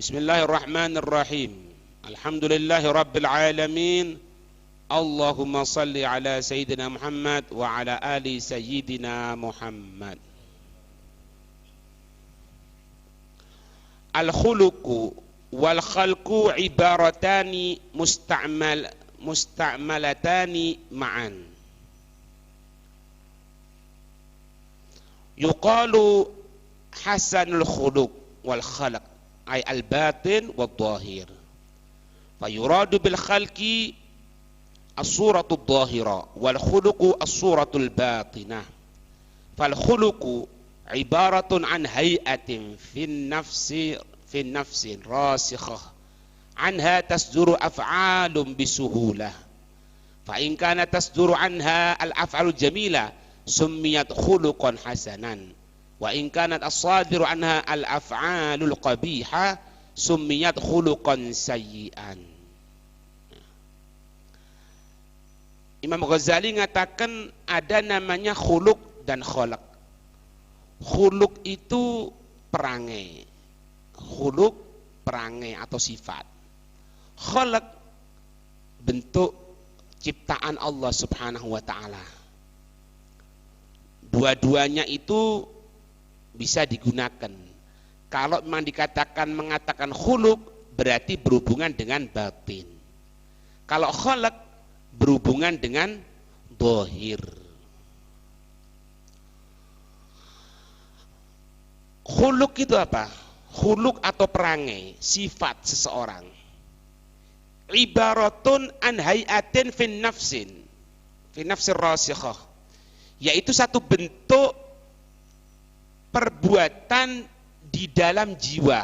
Bismillahirrahmanirrahim. Alhamdulillahi rabbil alamin. Allahumma salli ala sayyidina Muhammad wa ala ali sayyidina Muhammad. Al-khuluqu wal khalqu ibaratani musta'malatani ma'an. Yuqalu hasanul khuluq wal khalq ay al-batin wal zahir. Fayuradu bil khalqi as-suratu adh-dhahira wal khuluqu as-suratu al-batinah. Fal khuluqu ibaratun an hay'atin fi nafsi rasikhah anha tasduru af'alun bisuhulah. Fa in kana tasduru anha al-af'alu jamila summiyat khuluqan hasanan. Wa in kanat as-sadiru anha al-af'alul qabiha summiyat khuluqan sayyi'an. Imam Ghazali mengatakan ada namanya khuluq dan khalaq. Khuluq itu perangai. Khuluq perangai atau sifat. Khalaq bentuk ciptaan Allah Subhanahu wa taala. Dua-duanya itu bisa digunakan. Kalau memang mengatakan khuluq berarti berhubungan dengan batin. Kalau khalaq berhubungan dengan zahir. Khuluq itu apa? Khuluq atau perangai, sifat seseorang. Ibaratun an hay'atin fin nafsir rasikhah. Yaitu satu bentuk perbuatan di dalam jiwa.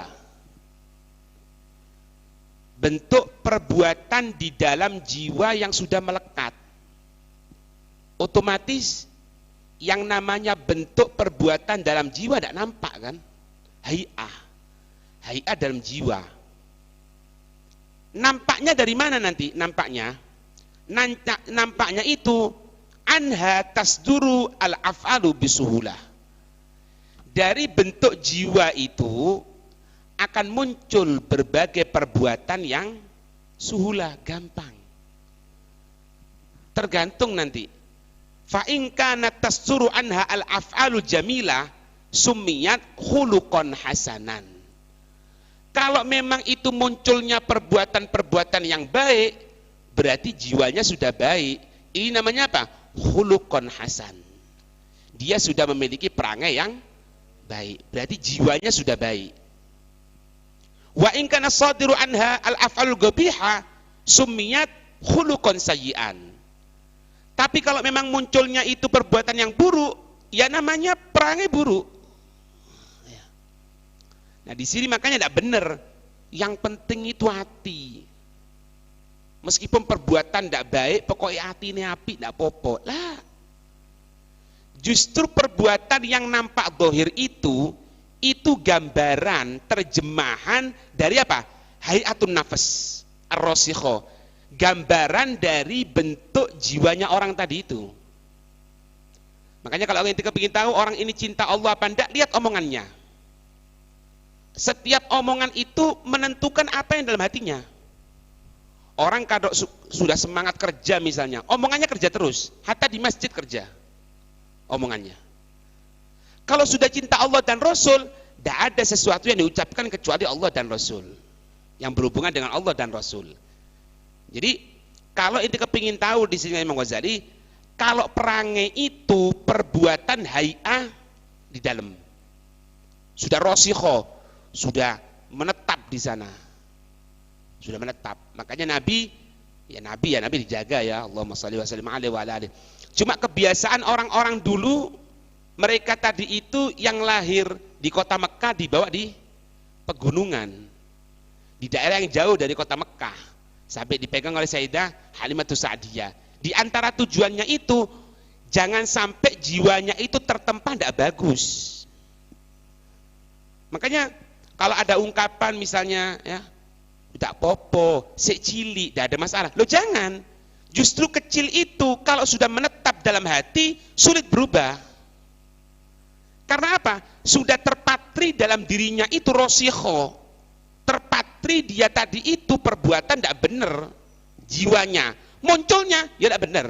Bentuk perbuatan di dalam jiwa yang sudah melekat. Otomatis yang namanya bentuk perbuatan dalam jiwa tidak nampak kan? Hay'ah dalam jiwa. Nampaknya dari mana nanti? Nampaknya itu anha tasduru al-af'alu bisuhulah. Dari bentuk jiwa itu akan muncul berbagai perbuatan yang suhulah, gampang. Tergantung nanti. Fa in kanat tasduru anha al-af'alu jamilah summiyat khuluqan hasanan. Kalau memang itu munculnya perbuatan-perbuatan yang baik, berarti jiwanya sudah baik. Ini namanya apa? Khuluqan hasan. Dia sudah memiliki perangai yang baik, berarti jiwanya sudah baik. Wa in kana sadiru anha al-af'alul qabiha summiyat khuluqan sayyi'an. Tapi kalau memang munculnya itu perbuatan yang buruk, ya namanya perangai buruk. Nah, di sini makanya tidak benar. Yang penting itu hati. Meskipun perbuatan tidak baik, pokoknya hati ini api, tidak apa-apa. Lah, justru perbuatan yang nampak zahir itu gambaran, terjemahan dari apa? Hay'atun nafs ar-rasikhah. Gambaran dari bentuk jiwanya orang tadi itu. Makanya kalau kita ingin tahu orang ini cinta Allah apa enggak, lihat omongannya. Setiap omongan itu menentukan apa yang dalam hatinya. Orang kalau sudah semangat kerja misalnya, omongannya kerja terus, hatta di masjid kerja. Omongannya. Kalau sudah cinta Allah dan Rasul, tidak ada sesuatu yang diucapkan kecuali Allah dan Rasul, yang berhubungan dengan Allah dan Rasul. Jadi kalau itu kepingin tahu di sini Imam Ghazali, kalau perangai itu perbuatan hay'ah di dalam, sudah rasikho, sudah menetap di sana, sudah menetap. Makanya Nabi dijaga ya, Allahumma shalli wa sallim alaihi wa ala alihi. Cuma kebiasaan orang-orang dulu, mereka tadi itu yang lahir di kota Mekah dibawa di pegunungan, di daerah yang jauh dari kota Mekah, sampai dipegang oleh Sayyidah Halimatus Sa'diyah. Di antara tujuannya itu, jangan sampai jiwanya itu tertempa tidak bagus. Makanya kalau ada ungkapan misalnya ya, tidak popo, sik cilik, tidak ada masalah. Loh jangan. Justru kecil itu kalau sudah menetap dalam hati sulit berubah. Karena apa? Sudah terpatri dalam dirinya itu rosikho, terpatri santri dia tadi itu perbuatan tidak benar, jiwanya, munculnya ya tidak benar.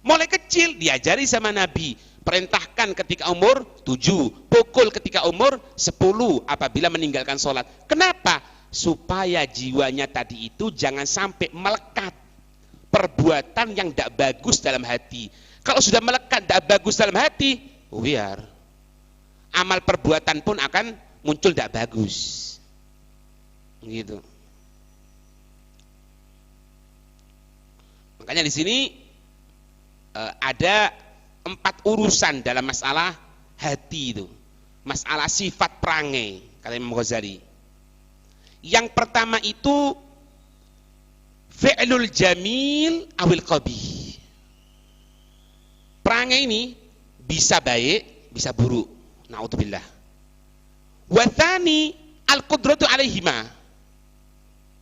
Mulai kecil diajari sama Nabi, perintahkan ketika umur 7, pukul ketika umur 10 apabila meninggalkan sholat. Kenapa? Supaya jiwanya tadi itu jangan sampai melekat perbuatan yang tidak bagus dalam hati. Kalau sudah melekat tidak bagus dalam hati, biar amal perbuatan pun akan muncul tidak bagus. Gitu. Makanya di sini ada 4 urusan dalam masalah hati itu, masalah sifat perangai kata Imam Ghazali. Yang pertama itu fi'lul jamil awil qabih. Perangai ini bisa baik, bisa buruk. Na'udzubillah. Wa tsani al-qudratu alaihima.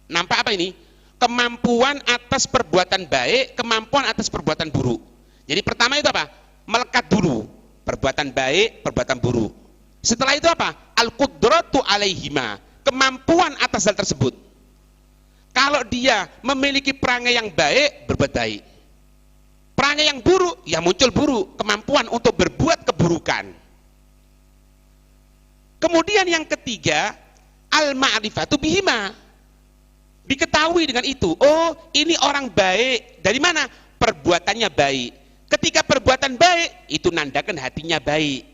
Nampak apa ini? Kemampuan atas perbuatan baik, kemampuan atas perbuatan buruk. Jadi pertama itu apa? Melekat dulu perbuatan baik, perbuatan buruk. Setelah itu apa? Al-qudratu alaihima, kemampuan atas hal tersebut. Kalau dia memiliki perangai yang baik, berbuat baik. Perangai yang buruk, ya muncul buruk, kemampuan untuk berbuat keburukan. Kemudian yang ketiga, al-ma'rifatu bihima. Diketahui dengan itu, oh ini orang baik. Dari mana? Perbuatannya baik. Ketika perbuatan baik, itu nandakan hatinya baik.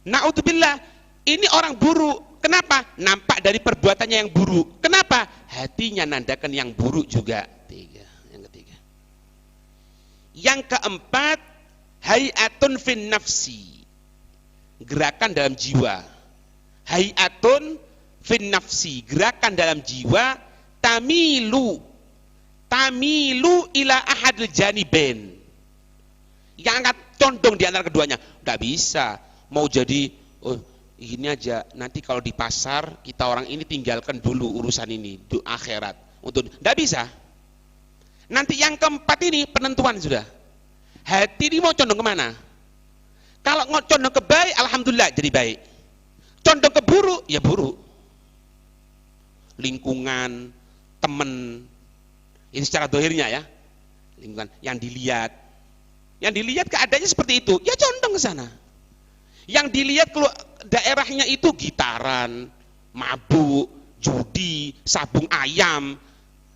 Na'udzubillah, ini orang buruk. Kenapa? Nampak dari perbuatannya yang buruk. Kenapa? Hatinya nandakan yang buruk juga. Yang ketiga. Yang keempat, hayatun fin nafsi. Gerakan dalam jiwa. Hayatun fin nafsi, gerakan dalam jiwa, tamilu ila ahadil janibain, yang akan condong di antara keduanya. Tidak bisa mau jadi ini aja, nanti kalau di pasar kita orang ini tinggalkan dulu urusan ini akhirat untuk, tidak bisa. Nanti yang keempat ini penentuan sudah, hati ini mau condong kemana. Kalau condong ke baik, alhamdulillah jadi baik. Condong ke buruk, ya buruk. Lingkungan, teman, ini secara dohirnya ya, lingkungan yang dilihat keadaannya seperti itu, ya condong ke sana. Yang dilihat kalau daerahnya itu gitaran, mabuk, judi, sabung ayam,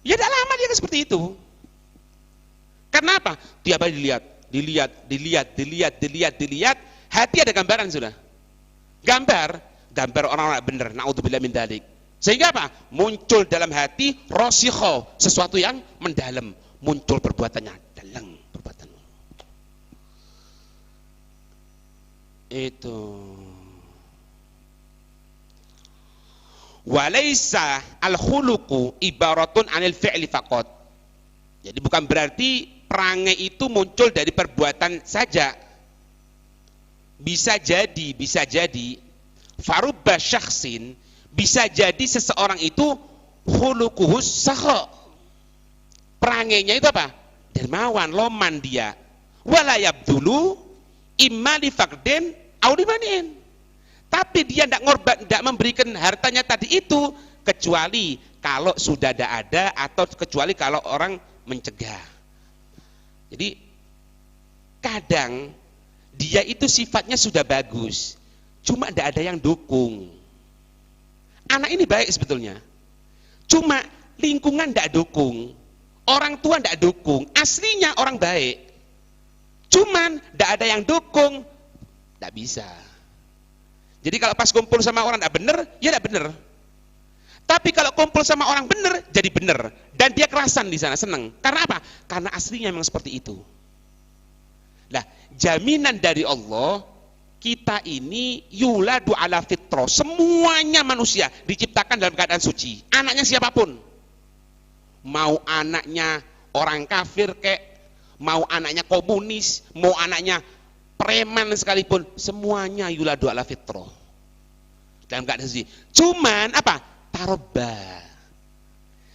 ya tidak lama dia seperti itu. Kenapa? Tiap hari dilihat, hati ada gambaran sudah. Gambar orang-orang benar, na'udzubillah min dzalik. Sehingga apa? Muncul dalam hati rosikho, sesuatu yang mendalam, muncul perbuatannya dalam perbuatan. Itu. Walaysa al-khuluqu ibaratun anil fi'li faqat. Jadi bukan berarti perangai itu muncul dari perbuatan saja. Bisa jadi farubba syakhsin, bisa jadi seseorang itu khuluquhus sakha. Perangainya itu apa? Dermawan, loman dia. Wala yabdulu imma li faqdin aw limanin. Tapi dia tidak memberikan hartanya tadi itu kecuali kalau sudah tidak ada atau kecuali kalau orang mencegah. Jadi kadang dia itu sifatnya sudah bagus, cuma tidak ada yang dukung. Anak ini baik sebetulnya, cuma lingkungan tidak dukung, orang tua tidak dukung. Aslinya orang baik, cuman tidak ada yang dukung, tidak bisa. Jadi kalau pas kumpul sama orang tidak benar, ya tidak benar. Tapi kalau kumpul sama orang benar, jadi benar. Dan dia kerasan di sana, senang. Karena apa? Karena aslinya memang seperti itu. Nah, jaminan dari Allah, kita ini yuladu ala fitrah. Semuanya manusia diciptakan dalam keadaan suci. Anaknya siapapun. Mau anaknya orang kafir kek, mau anaknya komunis, mau anaknya preman sekalipun, semuanya yuladu ala fitrah. Dalam keadaan suci. Cuman apa? Tarobba.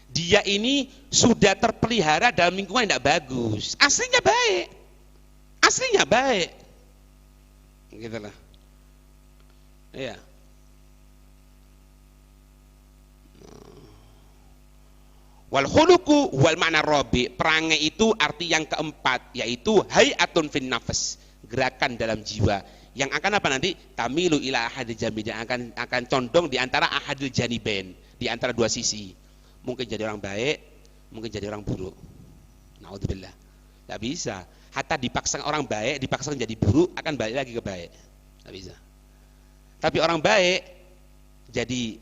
Dia ini sudah terpelihara dalam lingkungan yang tidak bagus. Aslinya baik. Aslinya baik. Gitulah. Iya. Wal khuluqu wal ma'na rabi, perangai itu arti yang keempat, yaitu hayatun fin nafs, gerakan dalam jiwa, yang akan apa nanti? Tamilu ila ahadil janibain, yang akan condong di antara ahadil janibain, di antara dua sisi. Mungkin jadi orang baik, mungkin jadi orang buruk. Naudzubillah. Tidak bisa. Hatta dipaksa orang baik, dipaksa jadi buruk, akan balik lagi ke baik. Tidak bisa. Tapi orang baik jadi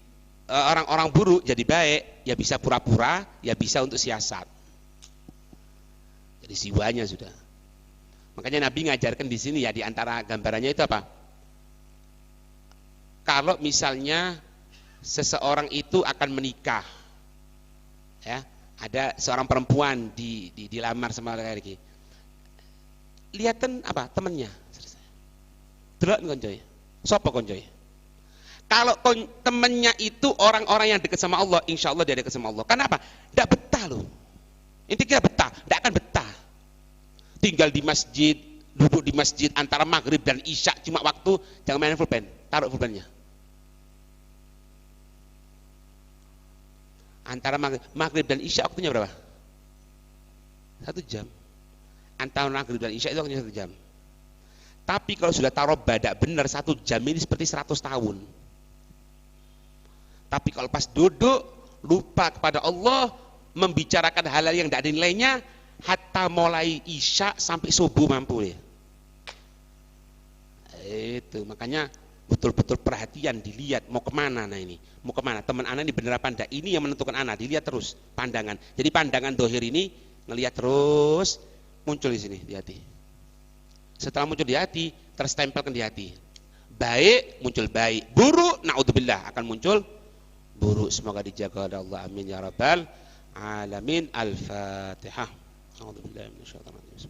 orang-orang buruk jadi baik, ya bisa pura-pura, ya bisa untuk siasat. Jadi jiwanya sudah. Makanya Nabi ngajarkan di sini ya, di antara gambarannya itu apa? Kalau misalnya seseorang itu akan menikah, ya, ada seorang perempuan dilamar sama laki-laki. Lihatan apa? Temannya. Delok koncoe. Sopo koncoe? Kalau temannya itu orang-orang yang dekat sama Allah, insya Allah dia dekat sama Allah. Kenapa? Tidak betah loh. Inti kira betah, tidak akan betah. Tinggal di masjid, duduk di masjid antara maghrib dan isya cuma waktu, jangan main pulpen, taruh pulpennya. Antara maghrib dan isya waktunya berapa? 1 jam. Antara maghrib dan isya itu waktunya 1 jam. Tapi kalau sudah taruh badak benar 1 jam ini seperti 100 tahun. Tapi kalau pas duduk lupa kepada Allah, membicarakan hal-hal yang tidak ada nilainya, hatta mulai isya sampai subuh mampu ya. Itu makanya betul-betul perhatian, dilihat mau kemana. Nah ini mau kemana, teman anak ini bener apa enggak, ini yang menentukan anak. Dilihat terus pandangan. Jadi pandangan dohir ini ngelihat terus, muncul di sini di hati. Setelah muncul di hati, terstempelkan di hati. Baik muncul baik, buruk naudzubillah akan muncul buruk. Semoga dijaga oleh Allah, amin ya rabbal alamin. Al-Fatihah. A'udzubillahi minasyaitonir rajim.